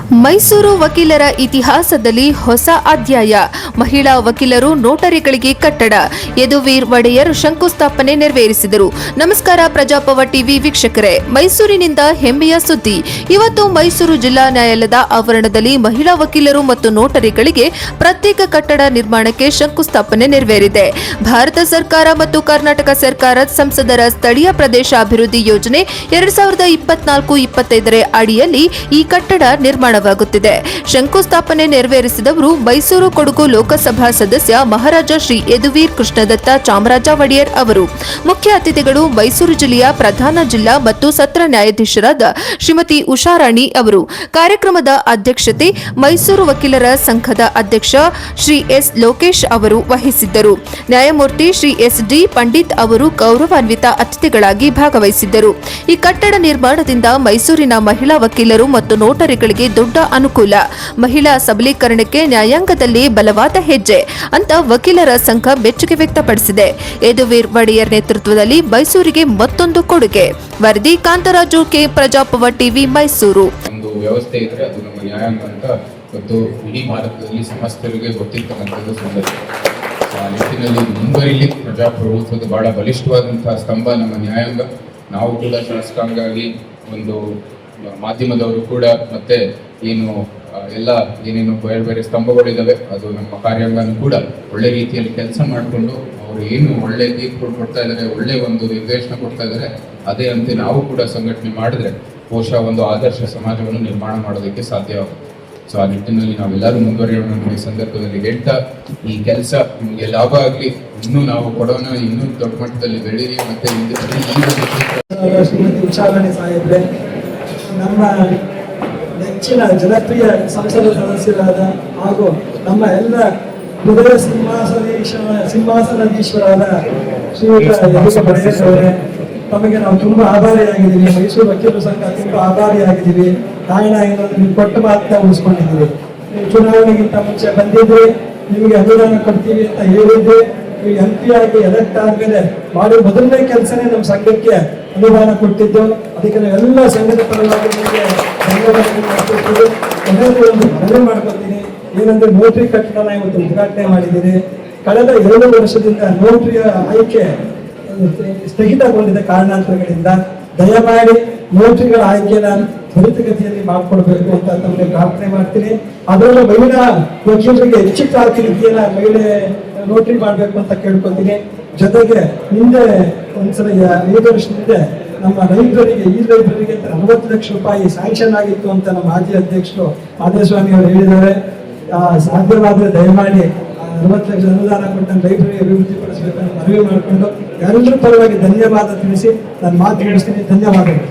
ಮೈಸೂರು ವಕೀಲರ ಇತಿಹಾಸದಲ್ಲಿ ಹೊಸ ಅಧ್ಯಾಯ. ಮಹಿಳಾ ವಕೀಲರು ನೋಟರಿಗಳಿಗೆ ಕಟ್ಟಡ. ಯದುವೀರ್ ಒಡೆಯರ್ ಶಂಕುಸ್ಥಾಪನೆ ನೆರವೇರಿಸಿದರು. ನಮಸ್ಕಾರ ಪ್ರಜಾಪವ ಟಿವಿ ವೀಕ್ಷಕರೇ, ಮೈಸೂರಿನಿಂದ ಹೆಮ್ಮೆಯ ಸುದ್ದಿ. ಇವತ್ತು ಮೈಸೂರು ಜಿಲ್ಲಾ ನ್ಯಾಯಾಲಯದ ಆವರಣದಲ್ಲಿ ಮಹಿಳಾ ವಕೀಲರು ಮತ್ತು ನೋಟರಿಗಳಿಗೆ ಪ್ರತ್ಯೇಕ ಕಟ್ಟಡ ನಿರ್ಮಾಣಕ್ಕೆ ಶಂಕುಸ್ಥಾಪನೆ ನೆರವೇರಿದೆ. ಭಾರತ ಸರ್ಕಾರ ಮತ್ತು ಕರ್ನಾಟಕ ಸರ್ಕಾರದ ಸಂಸದರ ಸ್ಥಳೀಯ ಪ್ರದೇಶ ಅಭಿವೃದ್ಧಿ ಯೋಜನೆ 2024-25 ಅಡಿಯಲ್ಲಿ ಈ ಕಟ್ಟಡ ನಿರ್ಮಾಣವಾಗುತ್ತಿದೆ. ಶಂಕುಸ್ಥಾಪನೆ ನೆರವೇರಿಸಿದವರು ಮೈಸೂರು ಕೊಡಗು ಲೋಕಸಭಾ ಸದಸ್ಯ ಮಹಾರಾಜ ಶ್ರೀ ಯದುವೀರ್ ಕೃಷ್ಣದತ್ತ ಚಾಮರಾಜ ಒಡೆಯರ್ ಅವರು. ಮುಖ್ಯ ಅತಿಥಿಗಳು ಮೈಸೂರು ಜಿಲ್ಲೆಯ ಪ್ರಧಾನ ಜಿಲ್ಲಾ ಮತ್ತು ಸತ್ರ ನ್ಯಾಯಾಧೀಶರಾದ ಶ್ರೀಮತಿ ಉಷಾರಾಣಿ ಅವರು. ಕಾರ್ಯಕ್ರಮದ ಅಧ್ಯಕ್ಷತೆ ಮೈಸೂರು ವಕೀಲರ ಸಂಘದ ಅಧ್ಯಕ್ಷ ಶ್ರೀ ಎಸ್ ಲೋಕೇಶ್ ಅವರು ವಹಿಸಿದ್ದರು. ನ್ಯಾಯಮೂರ್ತಿ ಶ್ರೀ ಎಸ್ ಡಿ ಪಂಡಿತ್ ಅವರು ಗೌರವಾನ್ವಿತ ಅತಿಥಿಗಳಾಗಿ ಭಾಗವಹಿಸಿದ್ದರು. ಈ ಕಟ್ಟಡ ನಿರ್ಮಾಣದಿಂದ ಮೈಸೂರಿನ ಮಹಿಳಾ ವಕೀಲರು ಮತ್ತು ನೋಟರಿಗಳಿಗೆ ದೊಡ್ಡ ಅನುಕೂಲ. ಮಹಿಳಾ ಸಬಲೀಕರಣಕ್ಕೆ ನ್ಯಾಯಾಂಗದಲ್ಲಿ ಬಲವಾದ ಹೆಜ್ಜೆ ಅಂತ ವಕೀಲರ ಸಂಘ ಮೆಚ್ಚುಗೆ ವ್ಯಕ್ತಪಡಿಸಿದೆ. ಯದುವೀರ್ ಒಡೆಯರ್ ನೇತೃತ್ವದಲ್ಲಿ ಮೈಸೂರಿಗೆ ಮತ್ತೊಂದು ಕೊಡುಗೆ. ವರದಿ ಕಾಂತರಾಜು ಕೆ, ಪ್ರಜಾಪವ ಟಿವಿ, ಮೈಸೂರು. ಒಂದು ವ್ಯವಸ್ಥೆ ಇದ್ರೆ ಅದು ನಮ್ಮ ನ್ಯಾಯಾಂಗ ಅಂತ ಮತ್ತು ಇಡೀ ಭಾರತದಲ್ಲಿ ಸಮಸ್ತರಿಗೆ ಗೊತ್ತಿರ್ತಕ್ಕಂಥದ್ದು ಸಂಗತಿ. ಆ ನಿಟ್ಟಿನಲ್ಲಿ ಮುಂದುವರಿಲಿ ಪ್ರಜಾಪ್ರಭುತ್ವದ ಬಹಳ ಬಲಿಷ್ಠವಾದಂತಹ ಸ್ತಂಭ ನಮ್ಮ ನ್ಯಾಯಾಂಗ. ನಾವು ಕೂಡ ಶಾಸಕಾಂಗಾಗಿ ಒಂದು ಮಾಧ್ಯಮದವರು ಕೂಡ ಮತ್ತೆ ಏನು ಎಲ್ಲ ಏನೇನು ಬೇರೆ ಬೇರೆ ಸ್ತಂಭಗಳಿದ್ದಾವೆ ಅದು ನಮ್ಮ ಕಾರ್ಯಾಂಗನೂ ಕೂಡ ಒಳ್ಳೆ ರೀತಿಯಲ್ಲಿ ಕೆಲಸ ಮಾಡಿಕೊಂಡು ಅವರು ಏನು ಒಳ್ಳೆ ತೀರ್ಪು ಕೊಡ್ತಾ ಇದ್ದಾರೆ, ಒಳ್ಳೆ ಒಂದು ನಿರ್ದೇಶನ ಕೊಡ್ತಾ ಇದ್ದಾರೆ, ಅದೇ ಅಂತೆ ನಾವು ಕೂಡ ಸಂಘಟನೆ ಮಾಡಿದ್ರೆ ಬಹುಶಃ ಒಂದು ಆದರ್ಶ ಸಮಾಜವನ್ನು ನಿರ್ಮಾಣ ಮಾಡೋದಕ್ಕೆ ಸಾಧ್ಯ ಆಗುತ್ತೆ. ಸೊ ಆ ನಿಟ್ಟಿನಲ್ಲಿ ನಾವೆಲ್ಲರೂ ಮುಂದುವರಿಯೋಣ. ಈ ಸಂದರ್ಭದಲ್ಲಿ ಹೇಳ್ತಾ ಈ ಕೆಲಸ ನಿಮಗೆ ಲಾಭ ಆಗಲಿ, ಇನ್ನೂ ನಾವು ಕೊಡೋಣ, ಇನ್ನೂ ದೊಡ್ಡ ಮಟ್ಟದಲ್ಲಿ ಬೆಳೀರಿ. ಮತ್ತೆ ಉಚ್ಚಾರಣೆ ಸಾಹಿಬ್ರೆ, ನಮ್ಮ ನೆಚ್ಚಿನ ಜನಪ್ರಿಯ ಸಂಸದ ಸದಸ್ಯರಾದ ಹಾಗೂ ನಮ್ಮ ಎಲ್ಲ ಹೃದಯ ಸಿಂಹಾಸನಾಧೀಶ್ವರಾದ ಶ್ರೀಯುತ ಯದುವೀರ್ ಒಡೆಯರ್ ಅವರೇ, ತಮಗೆ ನಾವು ತುಂಬಾ ಆಭಾರಿಯಾಗಿದ್ದೀವಿ. ಮೈಸೂರು ವಕೀಲರ ಸಂಘ ತುಂಬಾ ಆಭಾರಿಯಾಗಿದ್ದೀವಿ. ನೀವು ಕೊಟ್ಟ ಮಾತನ್ನ ಉಳಿಸ್ಕೊಂಡಿದ್ದೀವಿ. ನೀವು ಚುನಾವಣೆಗಿಂತ ಮುಂಚೆ ಬಂದಿದ್ರಿ, ನಿಮಗೆ ಅನುದಾನ ಕೊಡ್ತೀವಿ ಅಂತ ಹೇಳಿದ್ರಿ. ನೀವು MP ಆಗಿ ಎಲೆಕ್ಟ್ ಆದ್ಮೇಲೆ ಮಾಡಿ ಮೊದಲನೇ ಕೆಲಸನೇ ನಮ್ಮ ಸಂಘಕ್ಕೆ ಅನುದಾನ ಕೊಟ್ಟಿದ್ದು. ಅದಕ್ಕೆ ನಾವೆಲ್ಲ ಸಂಘದ ಪರವಾಗಿ ನಿಮಗೆ ಧನ್ಯವಾದಗಳು ಮನವಿ ಮಾಡ್ಕೊತೀನಿ. ಏನಂದ್ರೆ ನೋಟ್ರಿ ಕಟ್ಟಡ ಇವತ್ತು ಉದ್ಘಾಟನೆ ಮಾಡಿದ್ದೀರಿ. ಕಳೆದ 2 ವರ್ಷದಿಂದ ನೋಟ್ರಿಯ ಆಯ್ಕೆ ಸ್ಥಗಿತಗೊಂಡಿದ್ದ ಕಾರಣಾಂತರಗಳಿಂದ ದಯಮಾಡಿ ನೋಟ್ರಿಗಳ ಆಯ್ಕೆನ ತ್ವರಿತಗತಿಯಲ್ಲಿ ಮಾಡಿಕೊಡ್ಬೇಕು ಅಂತ ತಮಗೆ ಪ್ರಾರ್ಥನೆ ಮಾಡ್ತೀನಿ. ಅದರಲ್ಲೂ ಮಹಿಳಾ ವಕೀಲರಿಗೆ ಹೆಚ್ಚಿನ ರೀತಿಯನ್ನ ಮಹಿಳೆ ನೋಟ್ರಿ ಮಾಡಬೇಕು ಅಂತ ಕೇಳ್ಕೊತೀನಿ. ಜೊತೆಗೆ ಹಿಂದೆ ಒಂದ್ಸಲ 5 ವರ್ಷದ ಹಿಂದೆ ನಮ್ಮ ಲೈಬ್ರರಿಗೆ, ಈ ಲೈಬ್ರರಿಗೆ 40 ಲಕ್ಷ ರೂಪಾಯಿ ಸ್ಯಾಂಕ್ಷನ್ ಆಗಿತ್ತು ಅಂತ ನಮ್ಮ ಮಾಜಿ ಅಧ್ಯಕ್ಷರು ಮಾದೇಸ್ವಾಮಿ ಅವರು ಹೇಳಿದ್ದಾರೆ. ಸಾಧ್ಯವಾದರೆ ದಯಮಾಡಿ 40 ಲಕ್ಷ ಅನುದಾನ ಕೊಟ್ಟು ಲೈಬ್ರರಿ ಅಭಿವೃದ್ಧಿಪಡಿಸಬೇಕಂತ ಮನವಿ ಮಾಡಿಕೊಂಡು ಎಲ್ಲರ ಪರವಾಗಿ ಧನ್ಯವಾದ ತಿಳಿಸಿ ನಾನು ಮಾತು ಮುಗಿಸ್ತೀನಿ. ಧನ್ಯವಾದಗಳು.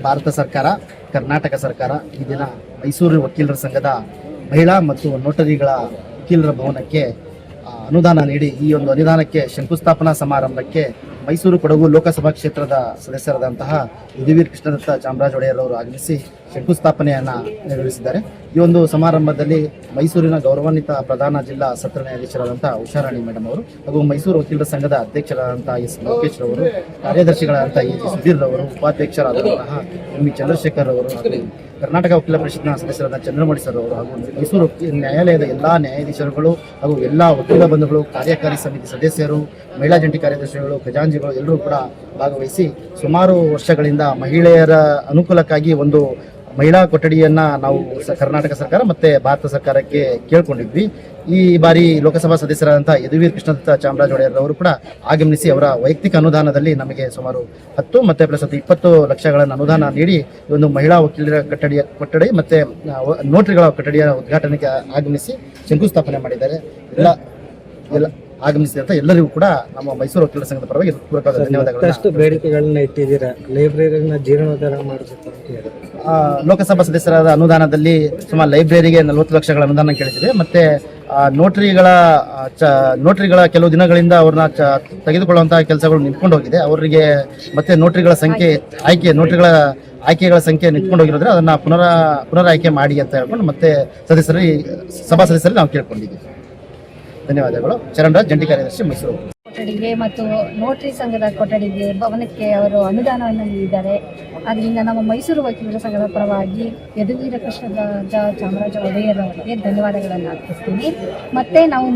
ಭಾರತ ಸರ್ಕಾರ, ಕರ್ನಾಟಕ ಸರ್ಕಾರ ಈ ದಿನ ಮೈಸೂರು ವಕೀಲರ ಸಂಘದ ಮಹಿಳಾ ಮತ್ತು ನೋಟರಿಗಳ ವಕೀಲರ ಭವನಕ್ಕೆ ಅನುದಾನ ನೀಡಿ ಈ ಒಂದು ಅನುದಾನಕ್ಕೆ ಶಂಕುಸ್ಥಾಪನಾ ಸಮಾರಂಭಕ್ಕೆ ಮೈಸೂರು ಕೊಡಗು ಲೋಕಸಭಾ ಕ್ಷೇತ್ರದ ಸದಸ್ಯರಾದಂತಹ ಯದುವೀರ್ ಕೃಷ್ಣದತ್ತ ಚಾಮರಾಜ ಒಡೆಯರ್ ಅವರು ಆಗಮಿಸಿ ಶಂಕುಸ್ಥಾಪನೆಯನ್ನು ನೆರವೇರಿಸಿದ್ದಾರೆ. ಈ ಒಂದು ಸಮಾರಂಭದಲ್ಲಿ ಮೈಸೂರಿನ ಗೌರವಾನ್ವಿತ ಪ್ರಧಾನ ಜಿಲ್ಲಾ ಸತ್ರ ನ್ಯಾಯಾಧೀಶರಾದಂತಹ ಉಷಾರಾಣಿ ಮೇಡಮ್ ಅವರು ಹಾಗೂ ಮೈಸೂರು ವಕೀಲರ ಸಂಘದ ಅಧ್ಯಕ್ಷರಾದಂತಹ ಎಸ್ ಲೋಕೇಶ್ ರವರು, ಕಾರ್ಯದರ್ಶಿಗಳಾದಂತಹ ಎ ಸುಧೀರ್ ರವರು, ಉಪಾಧ್ಯಕ್ಷರಾದಂತಹ ಎಂ ಚಂದ್ರಶೇಖರ್ ಅವರು ಹಾಗೂ ಕರ್ನಾಟಕ ವಕೀಲ ಪರಿಷತ್ನ ಸದಸ್ಯರಾದ ಚಂದ್ರಮೌಳಿ ಸರ್ ಅವರು ಹಾಗೂ ಮೈಸೂರು ನ್ಯಾಯಾಲಯದ ಎಲ್ಲ ನ್ಯಾಯಾಧೀಶರುಗಳು ಹಾಗೂ ಎಲ್ಲ ವಕೀಲ ಬಂಧುಗಳು, ಕಾರ್ಯಕಾರಿ ಸಮಿತಿ ಸದಸ್ಯರು, ಮಹಿಳಾ ಜಂಟಿ ಕಾರ್ಯದರ್ಶಿಗಳು, ಖಜಾಂಚಿಗಳು ಎಲ್ಲರೂ ಕೂಡ ಭಾಗವಹಿಸಿ ಸುಮಾರು ವರ್ಷಗಳಿಂದ ಮಹಿಳೆಯರ ಅನುಕೂಲಕ್ಕಾಗಿ ಒಂದು ಮಹಿಳಾ ಕೊಠಡಿಯನ್ನ ನಾವು ಕರ್ನಾಟಕ ಸರ್ಕಾರ ಮತ್ತೆ ಭಾರತ ಸರ್ಕಾರಕ್ಕೆ ಕೇಳ್ಕೊಂಡಿದ್ವಿ. ಈ ಬಾರಿ ಲೋಕಸಭಾ ಸದಸ್ಯರಾದಂತಹ ಯದುವೀರ್ ಕೃಷ್ಣದತ್ತ ಚಾಮರಾಜ ಒಡೆಯರ್ ಅವರು ಕೂಡ ಆಗಮಿಸಿ ಅವರ ವೈಯಕ್ತಿಕ ಅನುದಾನದಲ್ಲಿ ನಮಗೆ ಸುಮಾರು 10 ಮತ್ತೆ ಪ್ಲಸ್ 20 ಲಕ್ಷಗಳನ್ನು ಅನುದಾನ ನೀಡಿ ಒಂದು ಮಹಿಳಾ ವಕೀಲರ ಕೊಠಡಿ ಮತ್ತೆ ನೋಟರಿಗಳ ಕೊಠಡಿಯ ಉದ್ಘಾಟನೆಗೆ ಆಗಮಿಸಿ ಶಂಕುಸ್ಥಾಪನೆ ಮಾಡಿದ್ದಾರೆ. ಎಲ್ಲ ಆಗಮಿಸಿದಂತ ಎಲ್ಲರಿಗೂ ಕೂಡ ನಮ್ಮ ಮೈಸೂರು ವಕೀಲರ ಸಂಘದ ಪರವಾಗಿ ಪೂರ್ವಕವಾದ ಧನ್ಯವಾದಗಳು. ಎಷ್ಟು ಬೇಡಿಕೆಗಳನ್ನ ಇಟ್ಟಿದ್ದೀರಾ? ಲೈಬ್ರರಿನ ಜೀರ್ಣೋದ್ಧಾರ ಮಾಡಬೇಕು ಅಂತ ಹೇಳಿ ಲೋಕಸಭಾ ಸದಸ್ಯರಾದ ಅನುದಾನದಲ್ಲಿ ಸುಮಾರು ಲೈಬ್ರರಿಗೆ 40 ಲಕ್ಷಗಳ ಅನುದಾನ ಕೇಳಿದೆ. ಮತ್ತೆ ನೋಟರಿಗಳ ಕೆಲವು ದಿನಗಳಿಂದ ಅವ್ರನ್ನ ತೆಗೆದುಕೊಳ್ಳುವಂತಹ ಕೆಲಸಗಳು ನಿಂತ್ಕೊಂಡು ಹೋಗಿದೆ. ಅವರಿಗೆ ಮತ್ತೆ ನೋಟರಿಗಳ ಆಯ್ಕೆಗಳ ಸಂಖ್ಯೆ ನಿಂತ್ಕೊಂಡು ಹೋಗಿರೋದ್ರೆ ಅದನ್ನ ಪುನರ್ ಆಯ್ಕೆ ಮಾಡಿ ಅಂತ ಹೇಳ್ಕೊಂಡು ಮತ್ತೆ ಸಭಾ ಸದಸ್ಯರಲ್ಲಿ ನಾವು ಕೇಳ್ಕೊಂಡಿದ್ದೀವಿ. ಧನ್ಯವಾದಗಳು. ಚರಣ್ ರಾಜ್, ಜಂಟಿ ಕಾರ್ಯದರ್ಶಿ, ಮೈಸೂರು. ಕೊಠಡಿಗೆ ಮತ್ತು ನೋಟ್ರಿ ಸಂಘದ ಕೊಠಡಿಗೆ ಭವನಕ್ಕೆ ಅವರು ಅನುದಾನವನ್ನು ನೀಡಿದ್ದಾರೆ. ಅದರಿಂದ ನಮ್ಮ ಮೈಸೂರು ವಕೀಲರ ಸಂಘದ ಪರವಾಗಿ ಯದುವೀರ ಕೃಷ್ಣರಾಜ ಚಾಮರಾಜ ಒಡೆಯರ್ ಅವರಿಗೆ ಧನ್ಯವಾದಗಳನ್ನು ಅರ್ಪಿಸ್ತೀನಿ. ಮತ್ತು ನಾವು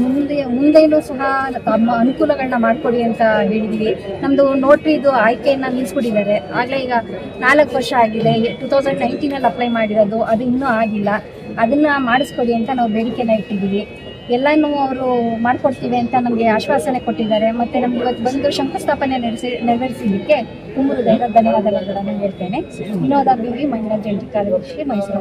ಮುಂದೇನೂ ಸಹ ತಮ್ಮ ಅನುಕೂಲಗಳನ್ನ ಮಾಡಿಕೊಡಿ ಅಂತ ಹೇಳಿದ್ದೀವಿ. ನಮ್ಮದು ನೋಟ್ರಿದು ಆಯ್ಕೆಯನ್ನು ನಿಲ್ಲಿಸ್ಬಿಟ್ಟಿದ್ದಾರೆ. ಆಗಲೇ ಈಗ 4 ವರ್ಷ ಆಗಿದೆ. 2019 ಅಪ್ಲೈ ಮಾಡಿರೋದು, ಅದು ಇನ್ನೂ ಆಗಿಲ್ಲ. ಅದನ್ನು ಮಾಡಿಸ್ಕೊಡಿ ಅಂತ ನಾವು ಬೇಡಿಕೆನ ಇಟ್ಟಿದ್ದೀವಿ. ಎಲ್ಲನೂ ಅವರು ಮಾಡಿಕೊಡ್ತೀವಿ ಅಂತ ನಮಗೆ ಆಶ್ವಾಸನೆ ಕೊಟ್ಟಿದ್ದಾರೆ. ಮತ್ತು ನಮ್ಗೆ ಇವತ್ತು ಬಂದು ಶಂಕುಸ್ಥಾಪನೆ ನೆರವೇರಿಸಿದ್ದಕ್ಕೆ ತುಂಬ ಧನ್ಯವಾದಗಳನ್ನು ಹೇಳ್ತೇನೆ. ವಿನೋದ ಬಿ ವಿ ಮಹಿಳಾ ಜಂಟಿ ಕಾರ್ಯದರ್ಶಿ, ಮೈಸೂರು.